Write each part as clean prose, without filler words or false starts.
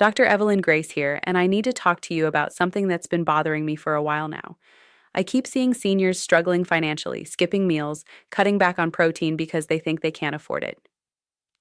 Dr. Evelyn Grace here, and I need to talk to you about something that's been bothering me for a while now. I keep seeing seniors struggling financially, skipping meals, cutting back on protein because they think they can't afford it.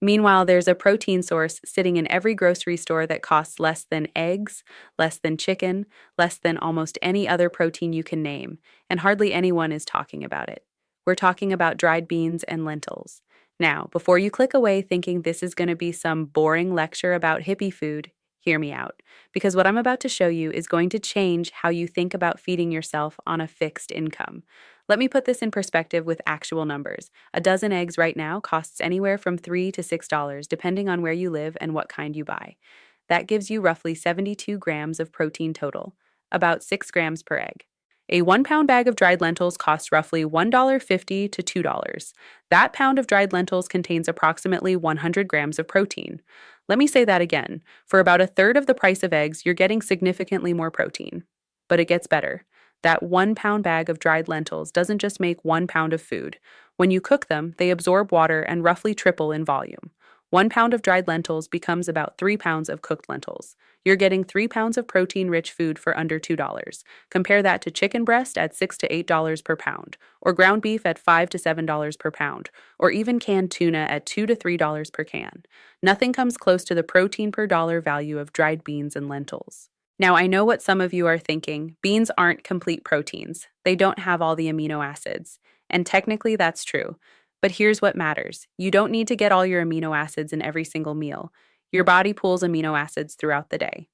Meanwhile, there's a protein source sitting in every grocery store that costs less than eggs, less than chicken, less than almost any other protein you can name, and hardly anyone is talking about it. We're talking about dried beans and lentils. Now, before you click away thinking this is going to be some boring lecture about hippie food, hear me out, because what I'm about to show you is going to change how you think about feeding yourself on a fixed income. Let me put this in perspective with actual numbers. A dozen eggs right now costs anywhere from $3 to $6, depending on where you live and what kind you buy. That gives you roughly 72 grams of protein total, about 6 grams per egg. A 1 pound bag of dried lentils costs roughly $1.50 to $2. That pound of dried lentils contains approximately 100 grams of protein. Let me say that again. For about a third of the price of eggs, you're getting significantly more protein. But it gets better. That 1 pound bag of dried lentils doesn't just make 1 pound of food. When you cook them, they absorb water and roughly triple in volume. 1 pound of dried lentils becomes about 3 pounds of cooked lentils. You're getting 3 pounds of protein rich food for under $2. Compare that to chicken breast at $6 to $8 per pound, or ground beef at $5 to $7 per pound, or even canned tuna at $2 to $3 per can. Nothing comes close to the protein per dollar value of dried beans and lentils. Now, I know what some of you are thinking. Beans aren't complete proteins. They don't have all the amino acids. And technically, that's true. But here's what matters. You don't need to get all your amino acids in every single meal. Your body pulls amino acids throughout the day.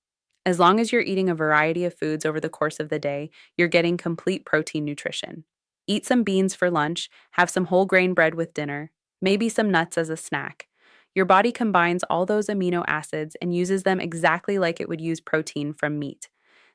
As long as you're eating a variety of foods over the course of the day, you're getting complete protein nutrition. Eat some beans for lunch, have some whole grain bread with dinner, maybe some nuts as a snack. Your body combines all those amino acids and uses them exactly like it would use protein from meat.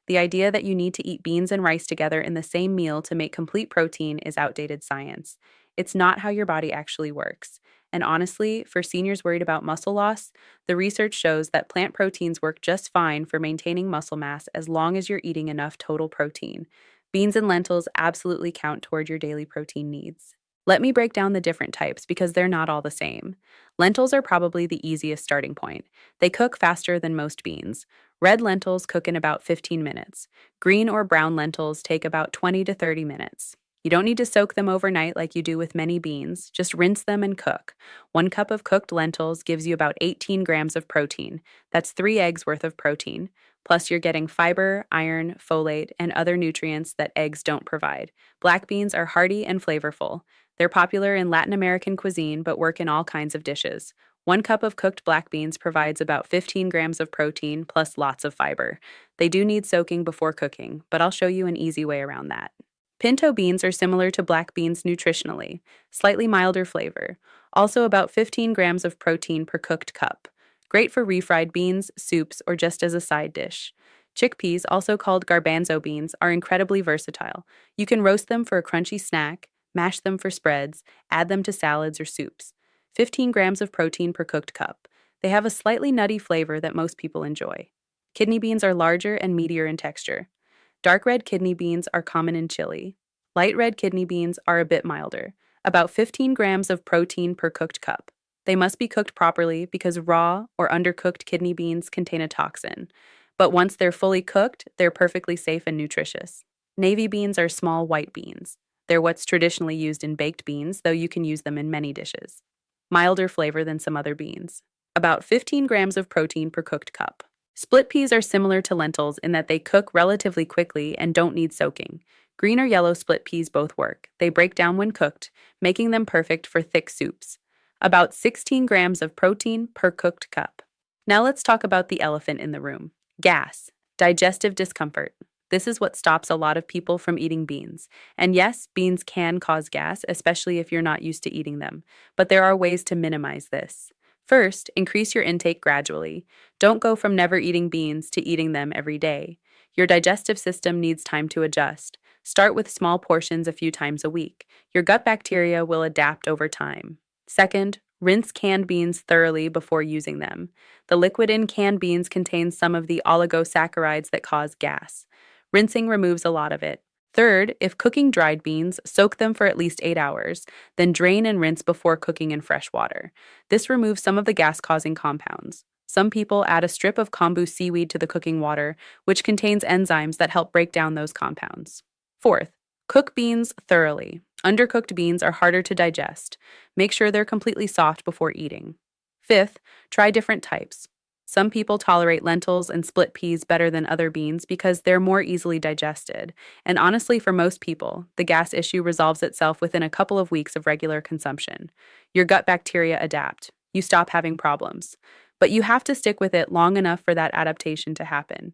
The idea that you need to eat beans and rice together in the same meal to make complete protein is outdated science. It's not how your body actually works. And honestly, for seniors worried about muscle loss, the research shows that plant proteins work just fine for maintaining muscle mass as long as you're eating enough total protein. Beans and lentils absolutely count toward your daily protein needs. Let me break down the different types because they're not all the same. Lentils are probably the easiest starting point. They cook faster than most beans. Red lentils cook in about 15 minutes. Green or brown lentils take about 20 to 30 minutes. You don't need to soak them overnight like you do with many beans. Just rinse them and cook. 1 cup of cooked lentils gives you about 18 grams of protein. That's 3 eggs worth of protein. Plus, you're getting fiber, iron, folate, and other nutrients that eggs don't provide. Black beans are hearty and flavorful. They're popular in Latin American cuisine but work in all kinds of dishes. 1 cup of cooked black beans provides about 15 grams of protein plus lots of fiber. They do need soaking before cooking, but I'll show you an easy way around that. Pinto beans are similar to black beans nutritionally, slightly milder flavor. Also about 15 grams of protein per cooked cup. Great for refried beans, soups, or just as a side dish. Chickpeas, also called garbanzo beans, are incredibly versatile. You can roast them for a crunchy snack, mash them for spreads, add them to salads or soups. 15 grams of protein per cooked cup. They have a slightly nutty flavor that most people enjoy. Kidney beans are larger and meatier in texture. Dark red kidney beans are common in chili. Light red kidney beans are a bit milder, about 15 grams of protein per cooked cup. They must be cooked properly because raw or undercooked kidney beans contain a toxin. But once they're fully cooked, they're perfectly safe and nutritious. Navy beans are small white beans. They're what's traditionally used in baked beans, though you can use them in many dishes. Milder flavor than some other beans. About 15 grams of protein per cooked cup. Split peas are similar to lentils in that they cook relatively quickly and don't need soaking. Green or yellow split peas both work. They break down when cooked, making them perfect for thick soups. About 16 grams of protein per cooked cup. Now let's talk about the elephant in the room. Gas. Digestive discomfort. This is what stops a lot of people from eating beans. And yes, beans can cause gas, especially if you're not used to eating them. But there are ways to minimize this. First, increase your intake gradually. Don't go from never eating beans to eating them every day. Your digestive system needs time to adjust. Start with small portions a few times a week. Your gut bacteria will adapt over time. Second, rinse canned beans thoroughly before using them. The liquid in canned beans contains some of the oligosaccharides that cause gas. Rinsing removes a lot of it. Third, if cooking dried beans, soak them for at least 8 hours, then drain and rinse before cooking in fresh water. This removes some of the gas-causing compounds. Some people add a strip of kombu seaweed to the cooking water, which contains enzymes that help break down those compounds. Fourth, cook beans thoroughly. Undercooked beans are harder to digest. Make sure they're completely soft before eating. Fifth, try different types. Some people tolerate lentils and split peas better than other beans because they're more easily digested. And honestly, for most people, the gas issue resolves itself within a couple of weeks of regular consumption. Your gut bacteria adapt. You stop having problems. But you have to stick with it long enough for that adaptation to happen.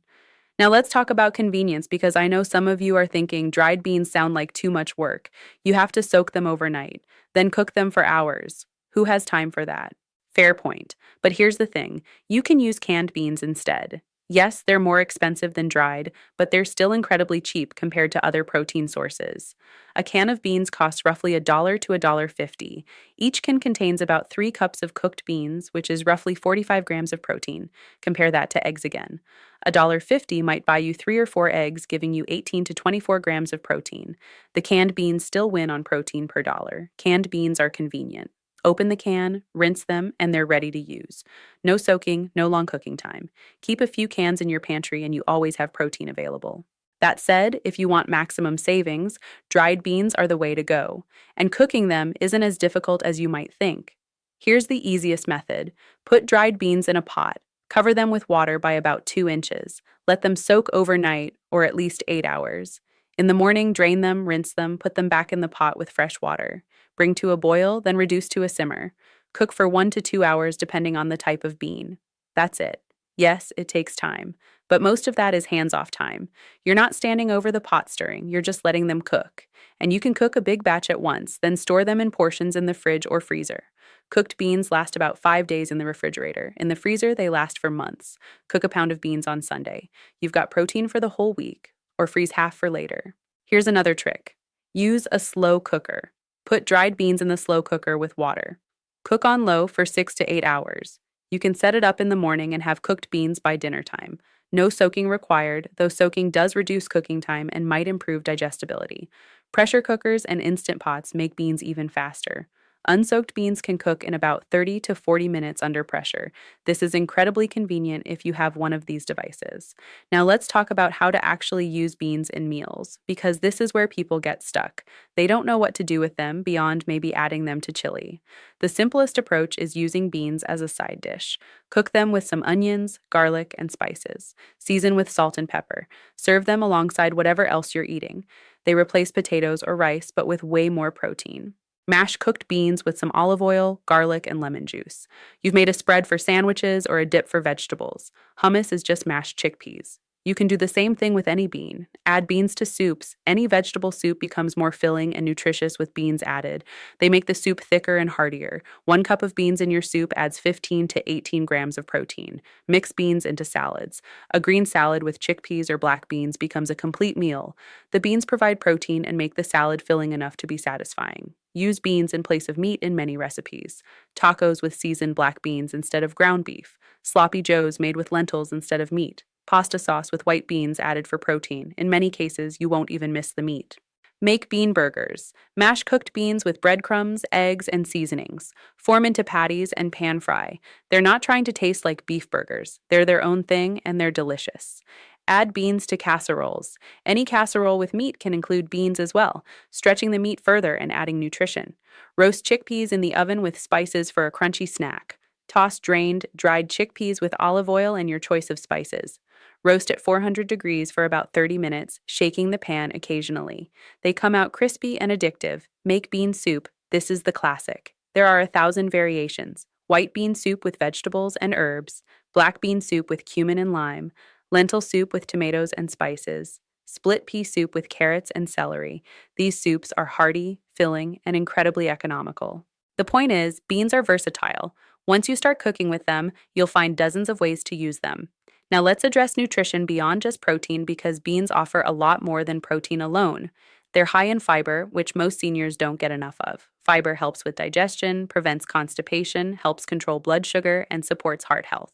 Now let's talk about convenience because I know some of you are thinking dried beans sound like too much work. You have to soak them overnight, then cook them for hours. Who has time for that? Fair point. But here's the thing, you can use canned beans instead. Yes, they're more expensive than dried, but they're still incredibly cheap compared to other protein sources. A can of beans costs roughly $1 to $1.50. Each can contains about 3 cups of cooked beans, which is roughly 45 grams of protein. Compare that to eggs again. $1.50 might buy you 3 or 4 eggs, giving you 18 to 24 grams of protein. The canned beans still win on protein per dollar. Canned beans are convenient. Open the can, rinse them, and they're ready to use. No soaking, no long cooking time. Keep a few cans in your pantry and you always have protein available. That said, if you want maximum savings, dried beans are the way to go. And cooking them isn't as difficult as you might think. Here's the easiest method. Put dried beans in a pot. Cover them with water by about 2 inches. Let them soak overnight, or at least 8 hours. In the morning, drain them, rinse them, put them back in the pot with fresh water. Bring to a boil, then reduce to a simmer. Cook for 1 to 2 hours depending on the type of bean. That's it. Yes, it takes time, but most of that is hands-off time. You're not standing over the pot stirring, you're just letting them cook. And you can cook a big batch at once, then store them in portions in the fridge or freezer. Cooked beans last about 5 days in the refrigerator. In the freezer, they last for months. Cook a pound of beans on Sunday. You've got protein for the whole week, or freeze half for later. Here's another trick. Use a slow cooker. Put dried beans in the slow cooker with water. Cook on low for 6 to 8 hours. You can set it up in the morning and have cooked beans by dinner time. No soaking required, though soaking does reduce cooking time and might improve digestibility. Pressure cookers and instant pots make beans even faster. Unsoaked beans can cook in about 30 to 40 minutes under pressure. This is incredibly convenient if you have one of these devices. Now let's talk about how to actually use beans in meals, because this is where people get stuck. They don't know what to do with them beyond maybe adding them to chili. The simplest approach is using beans as a side dish. Cook them with some onions, garlic, and spices. Season with salt and pepper. Serve them alongside whatever else you're eating. They replace potatoes or rice, but with way more protein. Mash cooked beans with some olive oil, garlic, and lemon juice. You've made a spread for sandwiches or a dip for vegetables. Hummus is just mashed chickpeas. You can do the same thing with any bean. Add beans to soups. Any vegetable soup becomes more filling and nutritious with beans added. They make the soup thicker and heartier. 1 cup of beans in your soup adds 15 to 18 grams of protein. Mix beans into salads. A green salad with chickpeas or black beans becomes a complete meal. The beans provide protein and make the salad filling enough to be satisfying. Use beans in place of meat in many recipes. Tacos with seasoned black beans instead of ground beef. Sloppy joes made with lentils instead of meat. Pasta sauce with white beans added for protein. In many cases, you won't even miss the meat. Make bean burgers. Mash cooked beans with breadcrumbs, eggs, and seasonings. Form into patties and pan fry. They're not trying to taste like beef burgers. They're their own thing, and they're delicious. Add beans to casseroles. Any casserole with meat can include beans as well, stretching the meat further and adding nutrition. Roast chickpeas in the oven with spices for a crunchy snack. Toss drained, dried chickpeas with olive oil and your choice of spices. Roast at 400 degrees for about 30 minutes, shaking the pan occasionally. They come out crispy and addictive. Make bean soup. This is the classic. There are 1,000 variations. White bean soup with vegetables and herbs. Black bean soup with cumin and lime. Lentil soup with tomatoes and spices. Split pea soup with carrots and celery. These soups are hearty, filling, and incredibly economical. The point is, beans are versatile. Once you start cooking with them, you'll find dozens of ways to use them. Now let's address nutrition beyond just protein because beans offer a lot more than protein alone. They're high in fiber, which most seniors don't get enough of. Fiber helps with digestion, prevents constipation, helps control blood sugar, and supports heart health.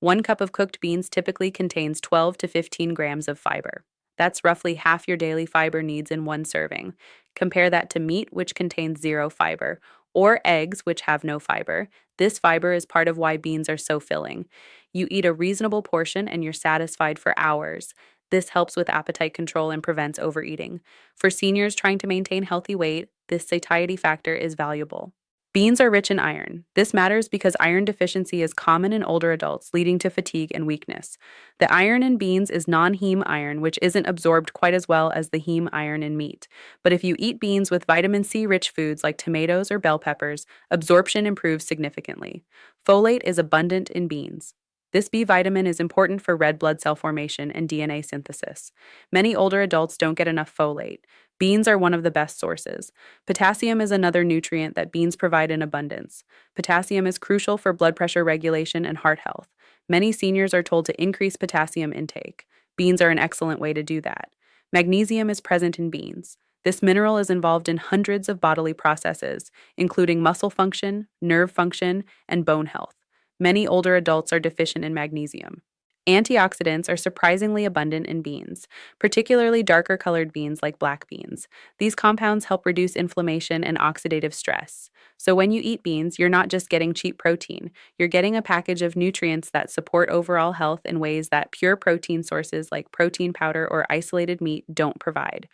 1 cup of cooked beans typically contains 12 to 15 grams of fiber. That's roughly half your daily fiber needs in 1 serving. Compare that to meat, which contains 0 fiber, or eggs, which have no fiber. This fiber is part of why beans are so filling. You eat a reasonable portion and you're satisfied for hours. This helps with appetite control and prevents overeating. For seniors trying to maintain healthy weight, this satiety factor is valuable. Beans are rich in iron. This matters because iron deficiency is common in older adults, leading to fatigue and weakness. The iron in beans is non-heme iron, which isn't absorbed quite as well as the heme iron in meat. But if you eat beans with vitamin C-rich foods like tomatoes or bell peppers, absorption improves significantly. Folate is abundant in beans. This B vitamin is important for red blood cell formation and DNA synthesis. Many older adults don't get enough folate. Beans are one of the best sources. Potassium is another nutrient that beans provide in abundance. Potassium is crucial for blood pressure regulation and heart health. Many seniors are told to increase potassium intake. Beans are an excellent way to do that. Magnesium is present in beans. This mineral is involved in hundreds of bodily processes, including muscle function, nerve function, and bone health. Many older adults are deficient in magnesium. Antioxidants are surprisingly abundant in beans, particularly darker colored beans like black beans. These compounds help reduce inflammation and oxidative stress. So when you eat beans, you're not just getting cheap protein, you're getting a package of nutrients that support overall health in ways that pure protein sources like protein powder or isolated meat don't provide.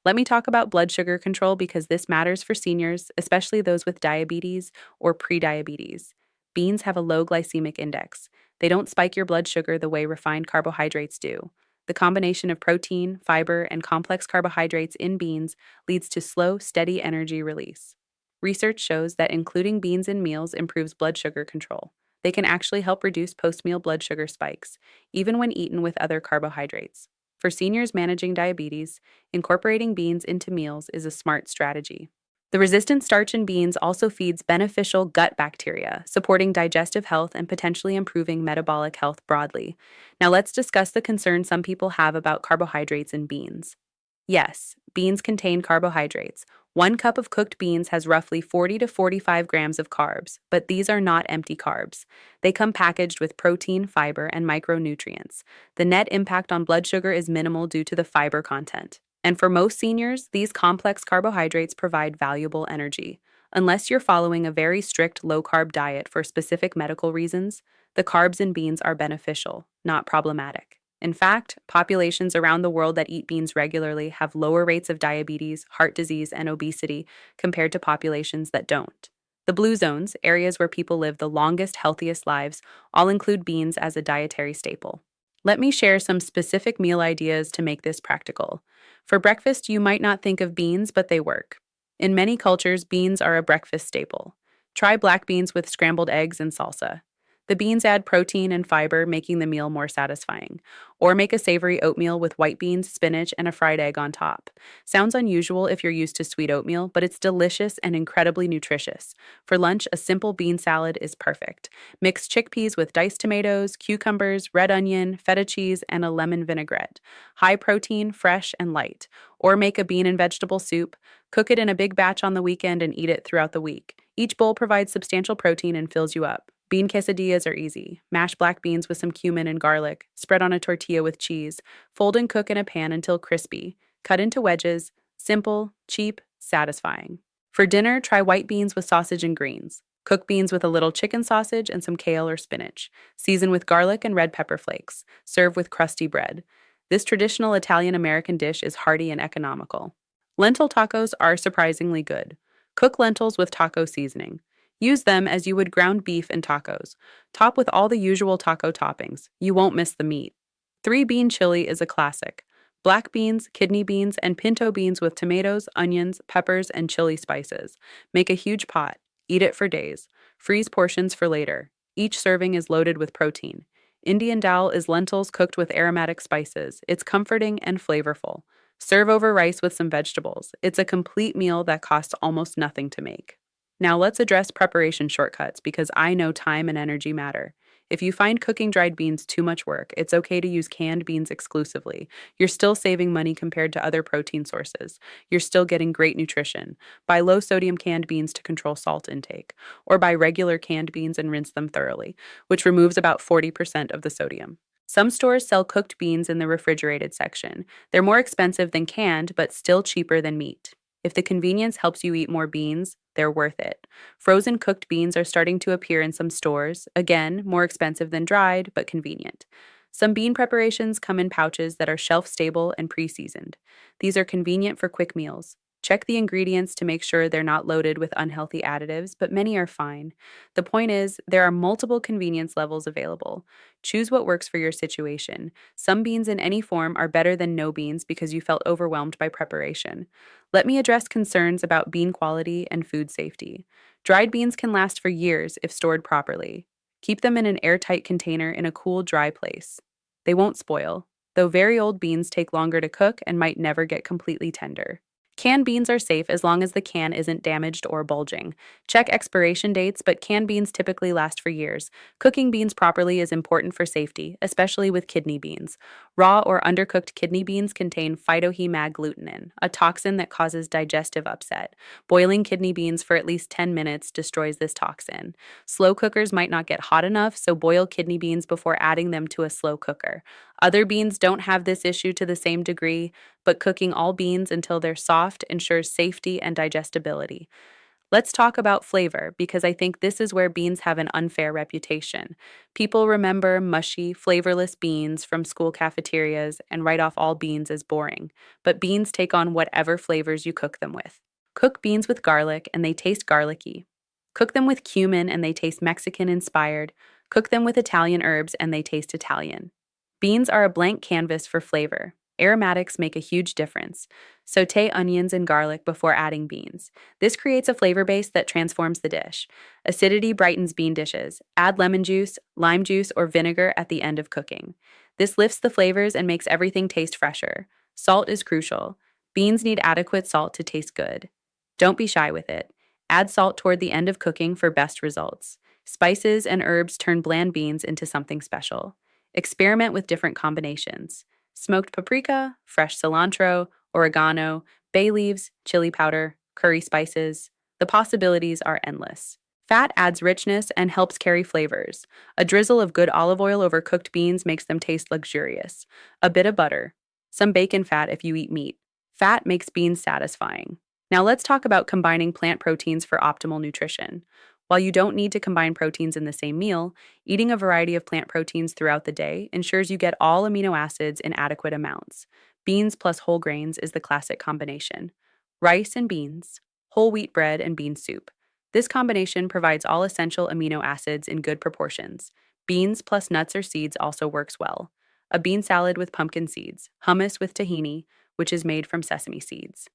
Let me talk about blood sugar control because this matters for seniors, especially those with diabetes or prediabetes. Beans have a low glycemic index. They don't spike your blood sugar the way refined carbohydrates do. The combination of protein, fiber, and complex carbohydrates in beans leads to slow, steady energy release. Research shows that including beans in meals improves blood sugar control. They can actually help reduce post-meal blood sugar spikes, even when eaten with other carbohydrates. For seniors managing diabetes, incorporating beans into meals is a smart strategy. The resistant starch in beans also feeds beneficial gut bacteria, supporting digestive health and potentially improving metabolic health broadly. Now let's discuss the concern some people have about carbohydrates in beans. Yes, beans contain carbohydrates. 1 cup of cooked beans has roughly 40 to 45 grams of carbs, but these are not empty carbs. They come packaged with protein, fiber, and micronutrients. The net impact on blood sugar is minimal due to the fiber content. And for most seniors, these complex carbohydrates provide valuable energy. Unless you're following a very strict low-carb diet for specific medical reasons, the carbs in beans are beneficial, not problematic. In fact, populations around the world that eat beans regularly have lower rates of diabetes, heart disease, and obesity compared to populations that don't. The blue zones, areas where people live the longest, healthiest lives, all include beans as a dietary staple. Let me share some specific meal ideas to make this practical. For breakfast, you might not think of beans, but they work. In many cultures, beans are a breakfast staple. Try black beans with scrambled eggs and salsa. The beans add protein and fiber, making the meal more satisfying. Or make a savory oatmeal with white beans, spinach, and a fried egg on top. Sounds unusual if you're used to sweet oatmeal, but it's delicious and incredibly nutritious. For lunch, a simple bean salad is perfect. Mix chickpeas with diced tomatoes, cucumbers, red onion, feta cheese, and a lemon vinaigrette. High protein, fresh, and light. Or make a bean and vegetable soup. Cook it in a big batch on the weekend and eat it throughout the week. Each bowl provides substantial protein and fills you up. Bean quesadillas are easy. Mash black beans with some cumin and garlic. Spread on a tortilla with cheese. Fold and cook in a pan until crispy. Cut into wedges. Simple, cheap, satisfying. For dinner, try white beans with sausage and greens. Cook beans with a little chicken sausage and some kale or spinach. Season with garlic and red pepper flakes. Serve with crusty bread. This traditional Italian-American dish is hearty and economical. Lentil tacos are surprisingly good. Cook lentils with taco seasoning. Use them as you would ground beef and tacos. Top with all the usual taco toppings. You won't miss the meat. 3-bean chili is a classic. Black beans, kidney beans, and pinto beans with tomatoes, onions, peppers, and chili spices. Make a huge pot. Eat it for days. Freeze portions for later. Each serving is loaded with protein. Indian dal is lentils cooked with aromatic spices. It's comforting and flavorful. Serve over rice with some vegetables. It's a complete meal that costs almost nothing to make. Now let's address preparation shortcuts because I know time and energy matter. If you find cooking dried beans too much work, it's okay to use canned beans exclusively. You're still saving money compared to other protein sources. You're still getting great nutrition. Buy low-sodium canned beans to control salt intake, or buy regular canned beans and rinse them thoroughly, which removes about 40% of the sodium. Some stores sell cooked beans in the refrigerated section. They're more expensive than canned, but still cheaper than meat. If the convenience helps you eat more beans, they're worth it. Frozen cooked beans are starting to appear in some stores, again, more expensive than dried, but convenient. Some bean preparations come in pouches that are shelf stable and pre seasoned. These are convenient for quick meals. Check the ingredients to make sure they're not loaded with unhealthy additives, but many are fine. The point is, there are multiple convenience levels available. Choose what works for your situation. Some beans in any form are better than no beans because you felt overwhelmed by preparation. Let me address concerns about bean quality and food safety. Dried beans can last for years if stored properly. Keep them in an airtight container in a cool, dry place. They won't spoil, though very old beans take longer to cook and might never get completely tender. Canned beans are safe as long as the can isn't damaged or bulging. Check expiration dates, but canned beans typically last for years. Cooking beans properly is important for safety, especially with kidney beans. Raw or undercooked kidney beans contain phytohemagglutinin, a toxin that causes digestive upset. Boiling kidney beans for at least 10 minutes destroys this toxin. Slow cookers might not get hot enough, so boil kidney beans before adding them to a slow cooker. Other beans don't have this issue to the same degree, but cooking all beans until they're soft ensures safety and digestibility. Let's talk about flavor, because I think this is where beans have an unfair reputation. People remember mushy, flavorless beans from school cafeterias and write off all beans as boring, but beans take on whatever flavors you cook them with. Cook beans with garlic and they taste garlicky. Cook them with cumin and they taste Mexican inspired. Cook them with Italian herbs and they taste Italian. Beans are a blank canvas for flavor. Aromatics make a huge difference. Sauté onions and garlic before adding beans. This creates a flavor base that transforms the dish. Acidity brightens bean dishes. Add lemon juice, lime juice, or vinegar at the end of cooking. This lifts the flavors and makes everything taste fresher. Salt is crucial. Beans need adequate salt to taste good. Don't be shy with it. Add salt toward the end of cooking for best results. Spices and herbs turn bland beans into something special. Experiment with different combinations. Smoked paprika, fresh cilantro, oregano, bay leaves, chili powder, curry spices. The possibilities are endless. Fat adds richness and helps carry flavors. A drizzle of good olive oil over cooked beans makes them taste luxurious. A bit of butter. Some bacon fat if you eat meat. Fat makes beans satisfying. Now let's talk about combining plant proteins for optimal nutrition. While you don't need to combine proteins in the same meal, eating a variety of plant proteins throughout the day ensures you get all amino acids in adequate amounts. Beans plus whole grains is the classic combination. Rice and beans, whole wheat bread and bean soup. This combination provides all essential amino acids in good proportions. Beans plus nuts or seeds also works well. A bean salad with pumpkin seeds, hummus with tahini, which is made from sesame seeds.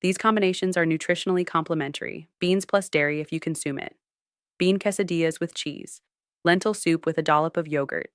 These combinations are nutritionally complementary, beans plus dairy if you consume it. Bean quesadillas with cheese, lentil soup with a dollop of yogurt.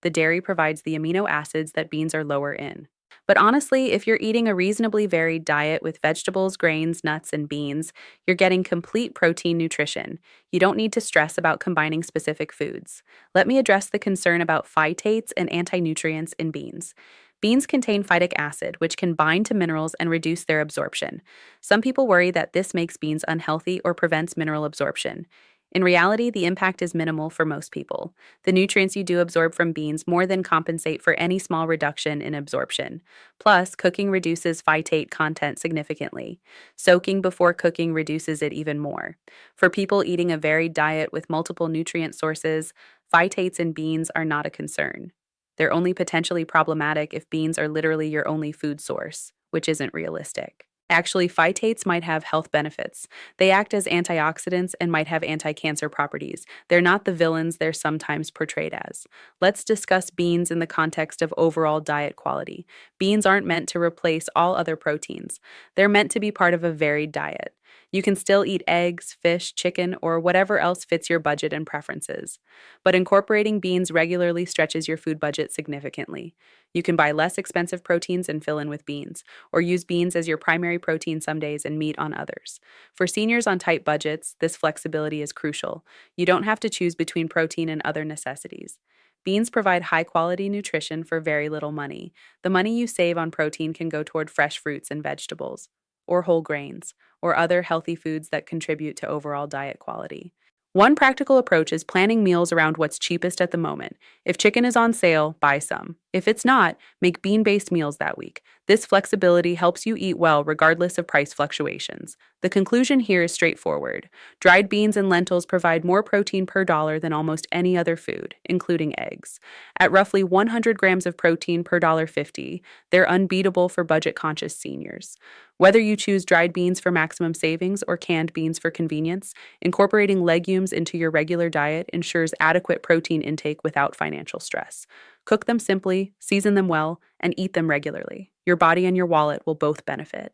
The dairy provides the amino acids that beans are lower in. But honestly, if you're eating a reasonably varied diet with vegetables, grains, nuts, and beans, you're getting complete protein nutrition. You don't need to stress about combining specific foods. Let me address the concern about phytates and anti-nutrients in beans. Beans contain phytic acid, which can bind to minerals and reduce their absorption. Some people worry that this makes beans unhealthy or prevents mineral absorption. In reality, the impact is minimal for most people. The nutrients you do absorb from beans more than compensate for any small reduction in absorption. Plus, cooking reduces phytate content significantly. Soaking before cooking reduces it even more. For people eating a varied diet with multiple nutrient sources, phytates in beans are not a concern. They're only potentially problematic if beans are literally your only food source, which isn't realistic. Actually, phytates might have health benefits. They act as antioxidants and might have anti-cancer properties. They're not the villains they're sometimes portrayed as. Let's discuss beans in the context of overall diet quality. Beans aren't meant to replace all other proteins. They're meant to be part of a varied diet. You can still eat eggs, fish, chicken, or whatever else fits your budget and preferences. But incorporating beans regularly stretches your food budget significantly. You can buy less expensive proteins and fill in with beans, or use beans as your primary protein some days and meat on others. For seniors on tight budgets, this flexibility is crucial. You don't have to choose between protein and other necessities. Beans provide high-quality nutrition for very little money. The money you save on protein can go toward fresh fruits and vegetables, or whole grains, or other healthy foods that contribute to overall diet quality. One practical approach is planning meals around what's cheapest at the moment. If chicken is on sale, buy some. If it's not, make bean-based meals that week. This flexibility helps you eat well regardless of price fluctuations. The conclusion here is straightforward. Dried beans and lentils provide more protein per dollar than almost any other food, including eggs. At roughly 100 grams of protein per $1.50, they're unbeatable for budget-conscious seniors. Whether you choose dried beans for maximum savings or canned beans for convenience, incorporating legumes into your regular diet ensures adequate protein intake without financial stress. Cook them simply, season them well, and eat them regularly. Your body and your wallet will both benefit.